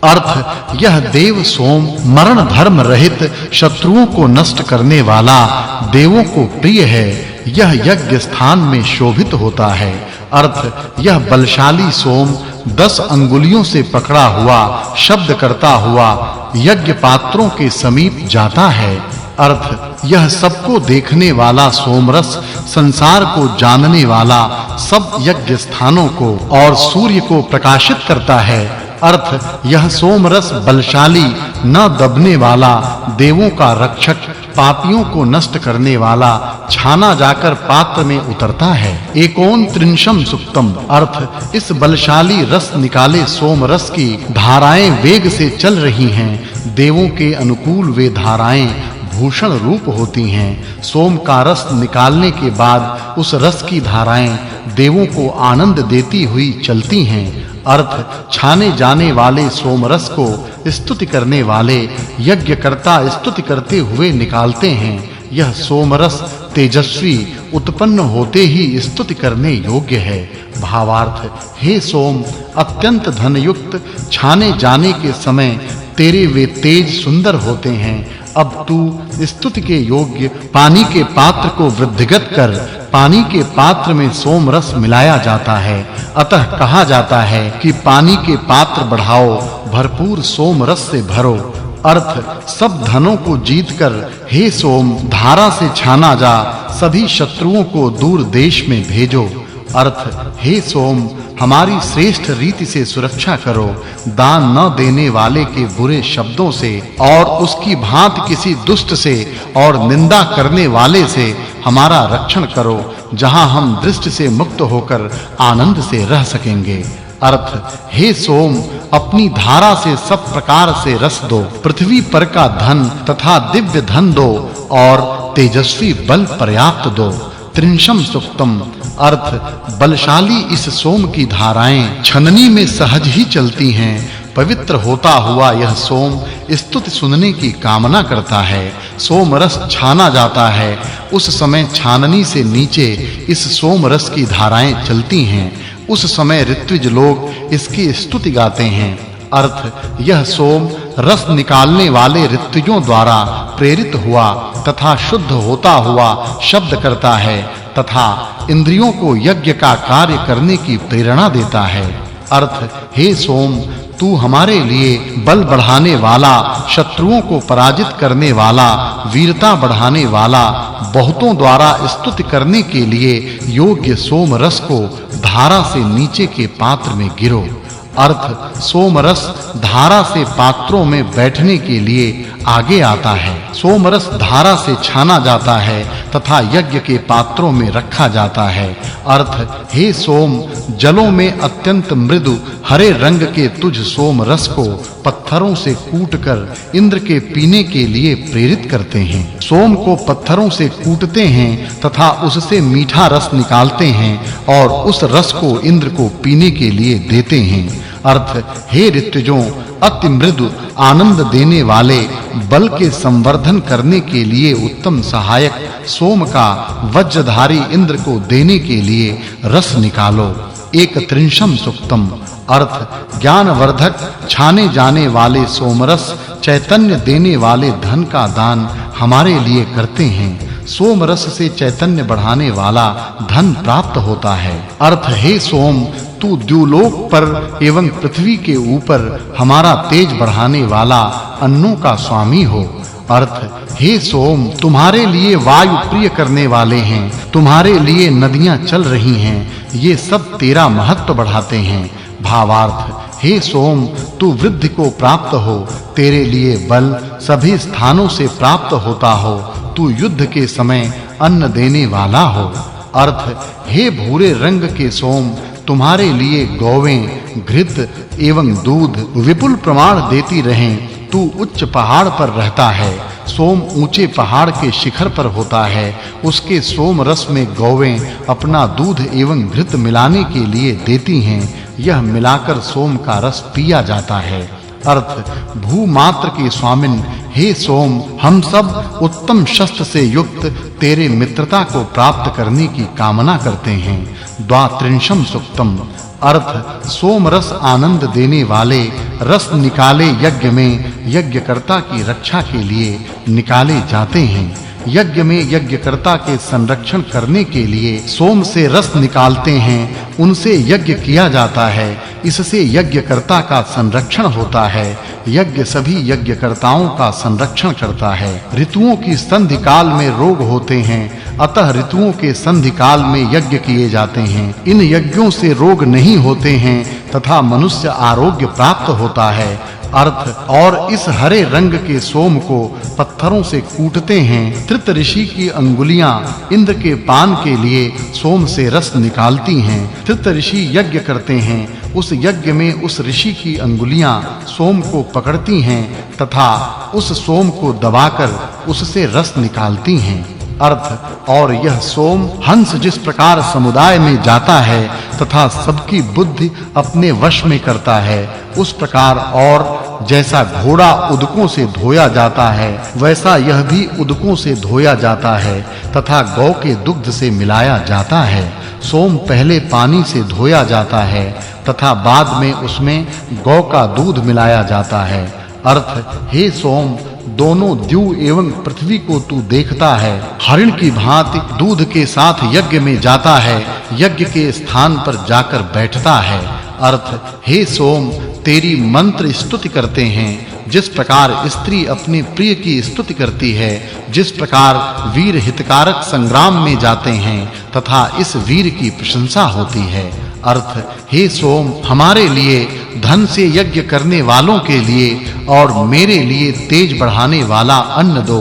अर्थ यह देव सोम मरण धर्म रहित शत्रुओं को नष्ट करने वाला देवों को प्रिय है। यह यज्ञ स्थान में शोभित होता है। अर्थ यह बलशाली सोम 10 अंगुलियों से पकड़ा हुआ शब्द करता हुआ यज्ञ पात्रों के समीप जाता है। अर्थ यह सबको देखने वाला सोमरस संसार को जानने वाला सब यज्ञ स्थानों को और सूर्य को प्रकाशित करता है। अर्थ यह सोमरस बलशाली न दबने वाला देवों का रक्षक पापियों को नष्ट करने वाला छाना जाकर पात्र में उतरता है। एकोन त्रिंशम सुक्तम अर्थ इस बलशाली रस निकाले सोमरस की धाराएं वेग से चल रही हैं। देवों के अनुकूल वे धाराएं भूषण रूप होती हैं। सोम का रस निकालने के बाद उस रस की धाराएं देवों को आनंद देती हुई चलती हैं। अर्थ छाने जाने वाले सोमरस को स्तुति करने वाले यज्ञकर्ता स्तुति करते हुए निकालते हैं। यह सोमरस तेजस्वी उत्पन्न होते ही स्तुति करने योग्य है। भावार्थ हे सोम अत्यंत धनयुक्त छाने जाने के समय तेरे वे तेज सुंदर होते हैं। अब तू स्तुति के योग्य पानी के पात्र को वृद्धिगत कर। पानी के पात्र में सोम रस मिलाया जाता है। अतः कहा जाता है कि पानी के पात्र बढ़ाओ, भरपूर सोम रस से भरो। अर्थ सब धनों को जीतकर हे सोम धारा से छाना जा, सभी शत्रुओं को दूर देश में भेजो। अर्थ हे सोम हमारी श्रेष्ठ रीति से सुरक्षा करो। दान न देने वाले के बुरे शब्दों से और उसकी भांति किसी दुष्ट से और निंदा करने वाले से हमारा रक्षण करो, जहां हम दृष्टि से मुक्त होकर आनंद से रह सकेंगे। अर्थ हे सोम अपनी धारा से सब प्रकार से रस दो। पृथ्वी पर का धन तथा दिव्य धन दो और तेजस्वी बल पर्याप्त दो। त्रिंशम सुक्तम अर्थ बलशाली इस सोम की धाराएं छननी में सहज ही चलती हैं। पवित्र होता हुआ यह सोम स्तुति सुनने की कामना करता है। सोम रस छाना जाता है, उस समय छाननी से नीचे इस सोम रस की धाराएं चलती हैं। उस समय ऋत्विज लोग इसकी स्तुति गाते हैं। अर्थ यह सोम रस निकालने वाले ऋत्विजों द्वारा प्रेरित हुआ तथा शुद्ध होता हुआ शब्द करता है तथा इंद्रियों को यज्ञ का कार्य करने की प्रेरणा देता है। अर्थ हे सोम तू हमारे लिए बल बढ़ाने वाला, शत्रुओं को पराजित करने वाला, वीरता बढ़ाने वाला, बहुतों द्वारा स्तुति करने के लिए योग्य सोम रस को धारा से नीचे के पात्र में गिरो। अर्थ सोमरस धारा से पात्रों में बैठने के लिए आगे आता है। सोमरस धारा से छाना जाता है तथा यज्ञ के पात्रों में रखा जाता है। अर्थ हे सोम जलों में अत्यंत मृदु हरे रंग के तुझ सोम रस को पत्थरों से कूटकर इंद्र के पीने के लिए प्रेरित करते हैं। सोम को पत्थरों से कूटते हैं तथा उससे मीठा रस निकालते हैं और उस रस को इंद्र को पीने के लिए देते हैं। अर्थ हे ऋत्विजों अति मृदु आनंद देने वाले बल के संवर्धन करने के लिए उत्तम सहायक सोम का वज्रधारी इंद्र को देने के लिए रस निकालो। एक त्रिंशम सुक्तम अर्थ ज्ञानवर्धक छाने जाने वाले सोमरस चैतन्य देने वाले धन का दान हमारे लिए करते हैं। सोमरस से चैतन्य बढ़ाने वाला धन प्राप्त होता है। अर्थ हे सोम तू द्युलोक पर एवं पृथ्वी के ऊपर हमारा तेज बढ़ाने वाला अन्नों का स्वामी हो। अर्थ हे सोम तुम्हारे लिए वायु प्रिय करने वाले हैं, तुम्हारे लिए नदियां चल रही हैं, ये सब तेरा महत्व बढ़ाते हैं। भावार्थ हे सोम तू वृद्धि को प्राप्त हो, तेरे लिए बल सभी स्थानों से प्राप्त होता हो, तू युद्ध के समय अन्न देने वाला हो। अर्थ हे भूरे रंग के सोम तुम्हारे लिए गौवें घृत एवं दूध विपुल प्रमाण देती रहें। तू उच्च पहाड़ पर रहता है। सोम ऊंचे पहाड़ के शिखर पर होता है। उसके सोम रस में गौवें अपना दूध एवं घृत मिलाने के लिए देती हैं। यह मिलाकर सोम का रस पिया जाता है। अर्थ भूमात्र के स्वामिन हे सोम हम सब उत्तम शस्त्र से युक्त तेरे मित्रता को प्राप्त करने की कामना करते हैं। द्वात्रिंशम सुक्तम अर्थ सोम रस आनंद देने वाले रस निकाले यज्ञ में यज्ञकर्ता की रक्षा के लिए निकाले जाते हैं। यज्ञ में यज्ञकर्ता के संरक्षण करने के लिए सोम से रस निकालते हैं, उनसे यज्ञ किया जाता है, इससे यज्ञकर्ता का संरक्षण होता है। यज्ञ सभी यज्ञकर्ताओं का संरक्षण करता है। ऋतुओं की संधि काल में रोग होते हैं, अतः ऋतुओं के संधि काल में यज्ञ किए जाते हैं। इन यज्ञों से रोग नहीं होते हैं तथा मनुष्य आरोग्य प्राप्त होता है। अर्थ और इस हरे रंग के सोम को पत्थरों से कूटते हैं। तृत ऋषि की अंगुलियां इंद्र के पान के लिए सोम से रस निकालती हैं। तृत ऋषि यज्ञ करते हैं, उस यज्ञ में उस ऋषि की अंगुलियां सोम को पकड़ती हैं तथा उस सोम को दबाकर उससे रस निकालती हैं। अर्थ और यह सोम हंस जिस प्रकार समुदाय में जाता है तथा सबकी बुद्धि अपने वश में करता है, उस प्रकार और जैसा घोड़ा उदकों से धोया जाता है वैसा यह भी उदकों से धोया जाता है तथा गौ के दुग्ध से मिलाया जाता है। सोम पहले पानी से धोया जाता है तथा बाद में उसमें गौ का दूध मिलाया जाता है। अर्थ हे सोम, दोनों द्यू एवं पृथ्वी को तू देखता है। हरिण की भांति दूध के साथ यज्ञ में जाता है, यज्ञ के स्थान पर जाकर बैठता है। अर्थ हे सोम, तेरी मंत्र स्तुति करते हैं। जिस प्रकार स्त्री अपने प्रिय की स्तुति करती है, जिस प्रकार वीर हितकारक संग्राम में जाते हैं तथा इस वीर की प्रशंसा होती है। अर्थ हे सोम, हमारे लिए धन से यज्ञ करने वालों के लिए और मेरे लिए तेज बढ़ाने वाला अन्न दो।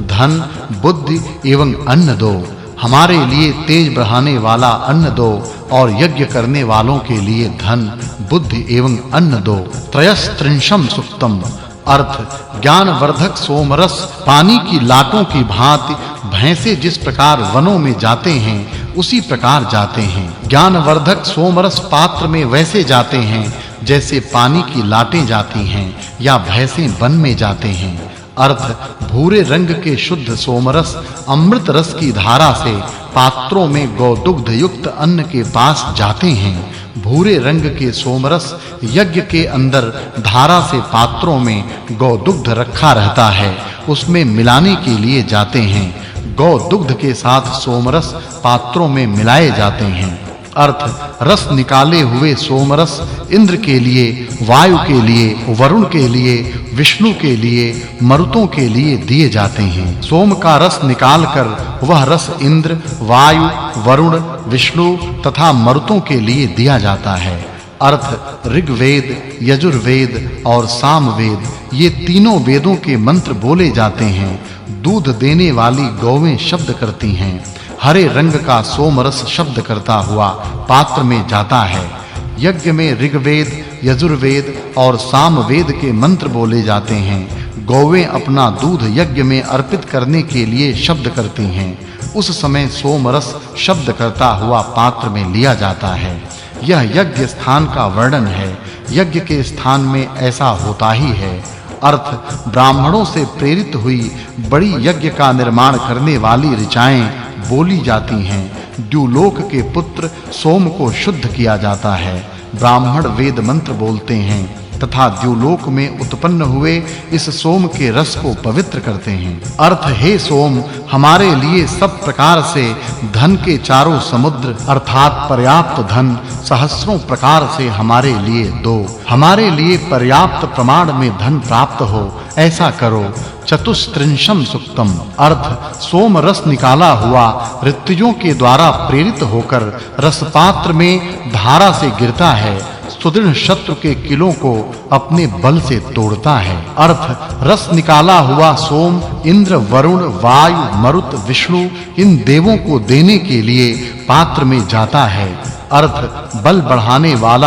धन, बुद्धि एवं अन्न दो। हमारे लिए तेज बढ़ाने वाला अन्न दो और यज्ञ करने वालों के लिए धन, बुद्धि एवं अन्न दो। त्रयस्त्रिंशम सुक्तम। अर्थ ज्ञानवर्धक सोमरस पानी की लाटों की भांति भैंसे जिस प्रकार वनों में जाते हैं उसी प्रकार जाते हैं। ज्ञानवर्धक सोमरस पात्र में वैसे जाते हैं जैसे पानी की लाटें जाती हैं या भैंसे वन में जाते हैं। अर्थ भूरे रंग के शुद्ध सोमरस अमृत रस की धारा से पात्रों में गौदुग्ध युक्त अन्न के पास जाते हैं। भूरे रंग के सोमरस यज्ञ के अंदर धारा से पात्रों में गौदुग्ध रखा रहता है, उसमें मिलाने के लिए जाते हैं। गौदुग्ध के साथ सोमरस पात्रों में मिलाए जाते हैं। अर्थ रस निकाले हुए सोमरस इंद्र के लिए, वायु के लिए, वरुण के लिए, विष्णु के लिए, मरुतों के लिए दिए जाते हैं। सोम का रस निकालकर वह रस इंद्र, वायु, वरुण, विष्णु तथा मरुतों के लिए दिया जाता है। अर्थ ऋग्वेद, यजुर्वेद और सामवेद ये तीनों वेदों के मंत्र बोले जाते हैं। दूध देने वाली गौएं शब्द करती हैं। हरे रंग का सोमरस शब्द करता हुआ पात्र में जाता है। यज्ञ में ऋग्वेद, यजुर्वेद और सामवेद के मंत्र बोले जाते हैं। गौएं अपना दूध यज्ञ में अर्पित करने के लिए शब्द करती हैं। उस समय सोमरस शब्द करता हुआ पात्र में लिया जाता है। यह यज्ञ स्थान का वर्णन है। यज्ञ के स्थान में ऐसा होता ही है। अर्थ ब्राह्मणों से प्रेरित हुई बड़ी यज्ञ का निर्माण करने वाली ऋचाएं बोली जाती हैं। द्युलोक के पुत्र सोम को शुद्ध किया जाता है। ब्राह्मण वेद मंत्र बोलते हैं तथा द्युलोक में उत्पन्न हुए इस सोम के रस को पवित्र करते हैं। अर्थ हे सोम, हमारे लिए सब प्रकार से धन के चारों समुद्र अर्थात पर्याप्त धन सहस्रों प्रकार से हमारे लिए दो। हमारे लिए पर्याप्त प्रमाण में धन प्राप्त हो, ऐसा करो। चतुस्त्रिंशम सुक्तम। अर्थ सोम रस निकाला हुआ ऋतुजों के द्वारा प्रेरित होकर रसपात्र में धारा से गिरता है, सुदृढ़ शत्रु के किलों को अपने बल से तोड़ता है। अर्थ रस निकाला हुआ सोम इंद्र, वरुण, वायु, मरुत, विष्णु इन देवों को देने के लिए पात्र में जाता है। अर्थ बल बढ़ाने वाला